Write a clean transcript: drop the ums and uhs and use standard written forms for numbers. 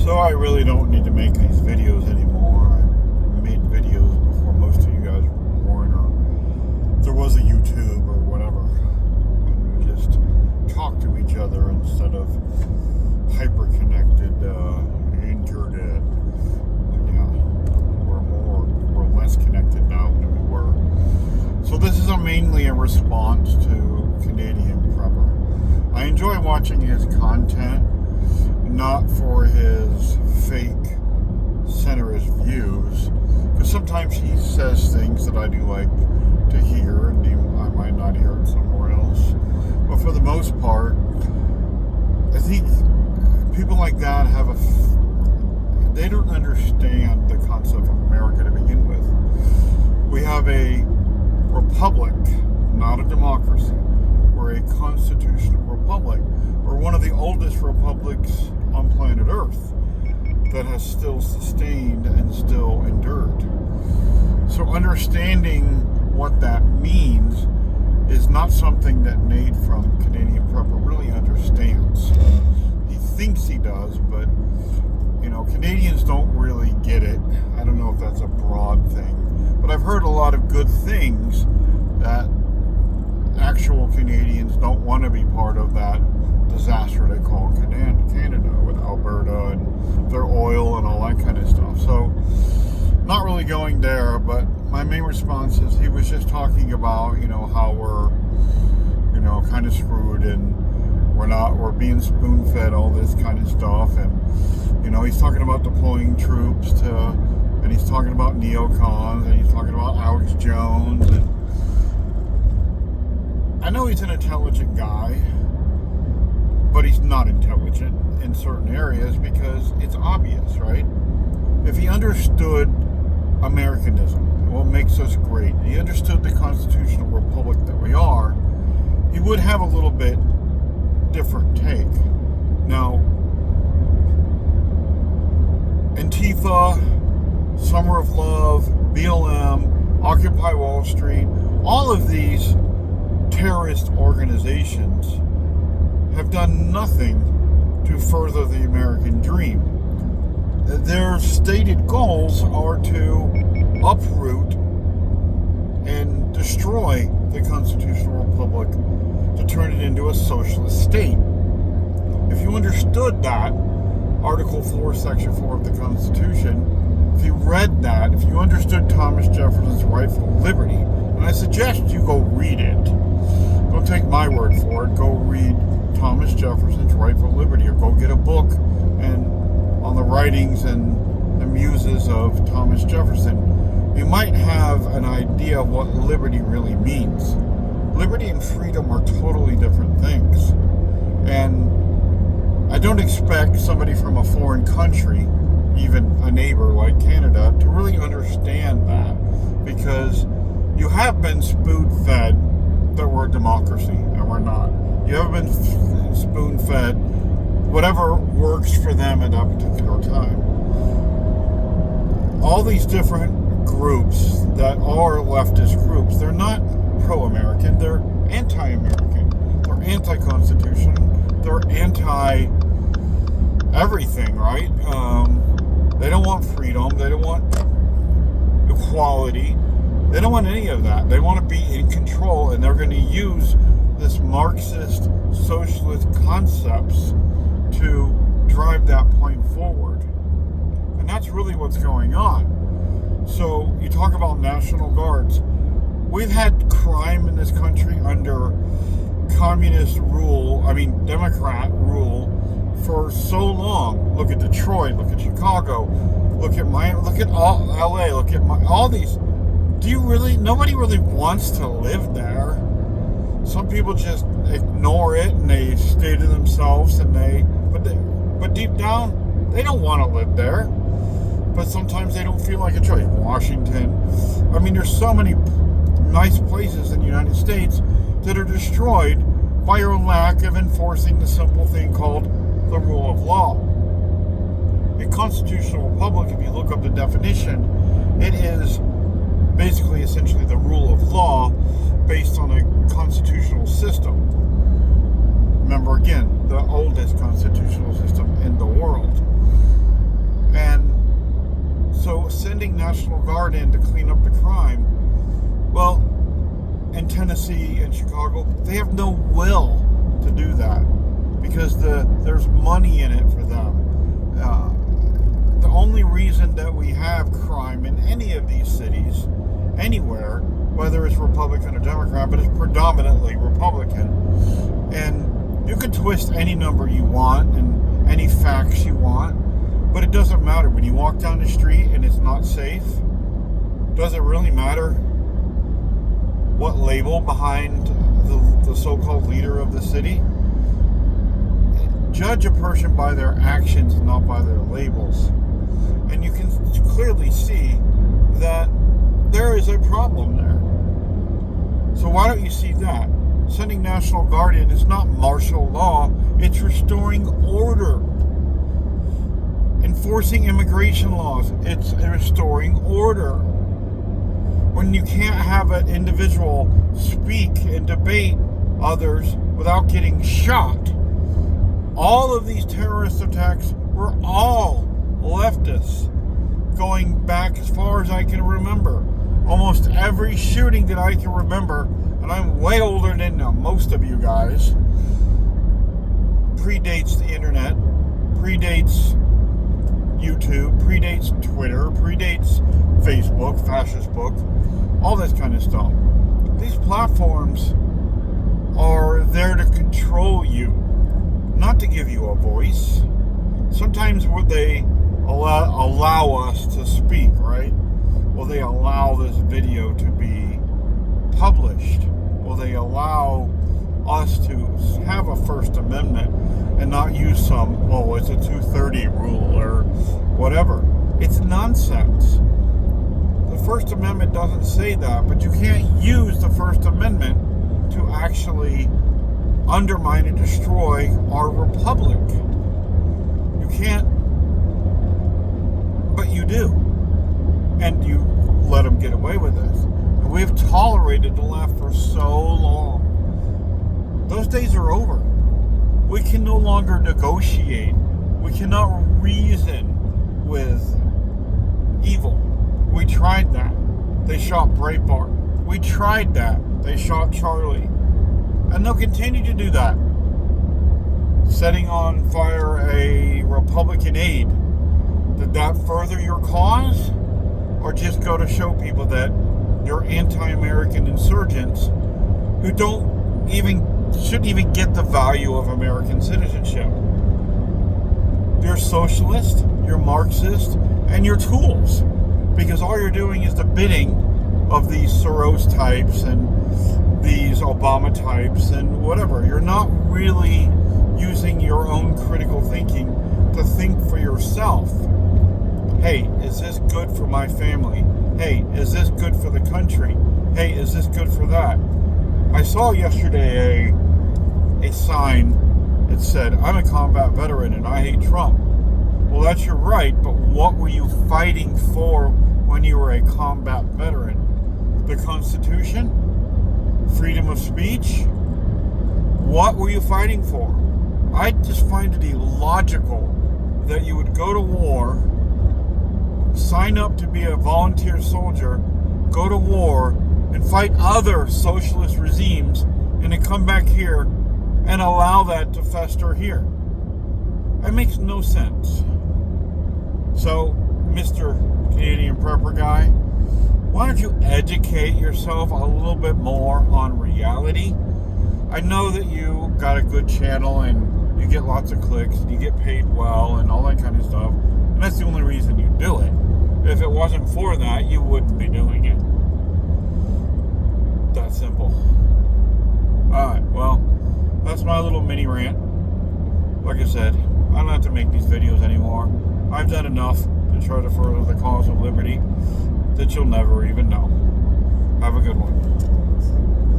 So I really don't need to make these videos anymore. I made videos before most of you guys were born, or there was a YouTube or whatever. And we just talk to each other instead of hyper-connected internet. Yeah, we're less connected now than we were. So this is mainly a response to Canadian Prepper. I enjoy watching his content, not for his fake centerist views, because sometimes he says things that I do like to hear, and I might not hear it somewhere else. But for the most part, I think people like that they don't understand the concept of America to begin with. We have a republic, not a democracy. We're a constitutional republic. We're one of the oldest republics on planet Earth that has still sustained and still endured. So understanding what that means is not something that Nate from Canadian Prepper really understands. He thinks he does, but Canadians don't really get it. I don't know if that's a broad thing, but I've heard a lot of good things that actual Canadians don't want to be part of that disaster they call Canada with Alberta and their oil and all that kind of stuff. So not really going there, but my main response is he was just talking about, how we're, kind of screwed and we're being spoon-fed all this kind of stuff. And, he's talking about deploying troops and he's talking about neocons, and he's talking about Alex Jones. And I know he's an intelligent guy, but he's not intelligent in certain areas because it's obvious, right? If he understood Americanism, what makes us great, he understood the constitutional republic that we are, he would have a little bit different take. Now, Antifa, Summer of Love, BLM, Occupy Wall Street, all of these terrorist organizations have done nothing to further the American dream. Their stated goals are to uproot and destroy the constitutional republic to turn it into a socialist state. If you understood that, Article 4, Section 4 of the Constitution, if you read that, if you understood Thomas Jefferson's right for liberty, and I suggest you go read it. Don't take my word for it. Go read Thomas Jefferson's Right for Liberty, or go get a book and on the writings and the muses of Thomas Jefferson. You might have an idea of what liberty really means. Liberty and freedom are totally different things. And I don't expect somebody from a foreign country, even a neighbor like Canada, to really understand that, because you have been spoon-fed that we're a democracy, and we're not. You have been spoon-fed whatever works for them at that particular time. All these different groups that are leftist groups, they're not pro-American, they're anti-American, they're anti-constitutional, they're anti-everything, right? They don't want freedom, they don't want equality, they don't want any of that. They want to be in control, and they're going to use this Marxist socialist concepts to drive that point forward. And that's really what's going on. So you talk about National Guards. We've had crime in this country under Democrat rule for so long. Look at Detroit, look at Chicago, look at Miami, look at LA, look at all these. Nobody really wants to live there. Some people just ignore it and they stay to themselves, but deep down, they don't want to live there. But sometimes they don't feel like a choice. Washington. There's so many nice places in the United States that are destroyed by your lack of enforcing the simple thing called the rule of law. A constitutional republic, if you look up the definition, it is basically essentially the rule of law based on a constitutional system. Remember, again, the oldest constitutional system in the world. hard in to clean up the crime. Well, in Tennessee and Chicago, they have no will to do that because there's money in it for them. The only reason that we have crime in any of these cities, anywhere, whether it's Republican or Democrat, but it's predominantly Republican. And you can twist any number you want and any facts you want, but it doesn't matter. When you walk down the street and it's not safe, does it really matter what label behind the so-called leader of the city? Judge a person by their actions, not by their labels. And you can clearly see that there is a problem there. So why don't you see that? Sending National Guard in is not martial law, it's restoring order. Enforcing immigration laws, it's restoring order. When you can't have an individual speak and debate others without getting shot. All of these terrorist attacks were all leftists, going back as far as I can remember. Almost every shooting that I can remember, and I'm way older than most of you guys, predates the internet, predates YouTube, predates Twitter, predates Facebook, Fascist Book, all this kind of stuff. These platforms are there to control you, not to give you a voice. Sometimes would they allow us to speak, right? Will they allow this video to be published? Will they allow us to have a First Amendment and not use some, it's a 230 rule or whatever? It's nonsense. The First Amendment doesn't say that, but you can't use the First Amendment to actually undermine and destroy our republic. You can't, but you do. And you let them get away with this. And we've tolerated the left for so long. Those days are over. We can no longer negotiate. We cannot reason with evil. We tried that. They shot Breitbart. We tried that. They shot Charlie. And they'll continue to do that. Setting on fire a Republican aide. Did that further your cause? Or just go to show people that you're anti-American insurgents who shouldn't even get the value of American citizenship? You're socialist, you're Marxist, and you're tools. Because all you're doing is the bidding of these Soros types and these Obama types and whatever. You're not really using your own critical thinking to think for yourself. Hey, is this good for my family? Hey, is this good for the country? Hey, is this good for that? I saw yesterday a sign that said, I'm a combat veteran and I hate Trump. Well, that's your right, but what were you fighting for when you were a combat veteran? The Constitution? Freedom of speech? What were you fighting for? I just find it illogical that you would go to war, sign up to be a volunteer soldier, go to war, and fight other socialist regimes, and then come back here and allow that to fester here. That makes no sense. So, Mr. Canadian Prepper Guy, why don't you educate yourself a little bit more on reality? I know that you got a good channel and you get lots of clicks and you get paid well and all that kind of stuff, and that's the only reason you do it. If it wasn't for that, you wouldn't be doing it. That simple. Alright, well, that's my little mini rant. Like I said, I don't have to make these videos anymore. I've done enough to try to further the cause of liberty that you'll never even know. Have a good one.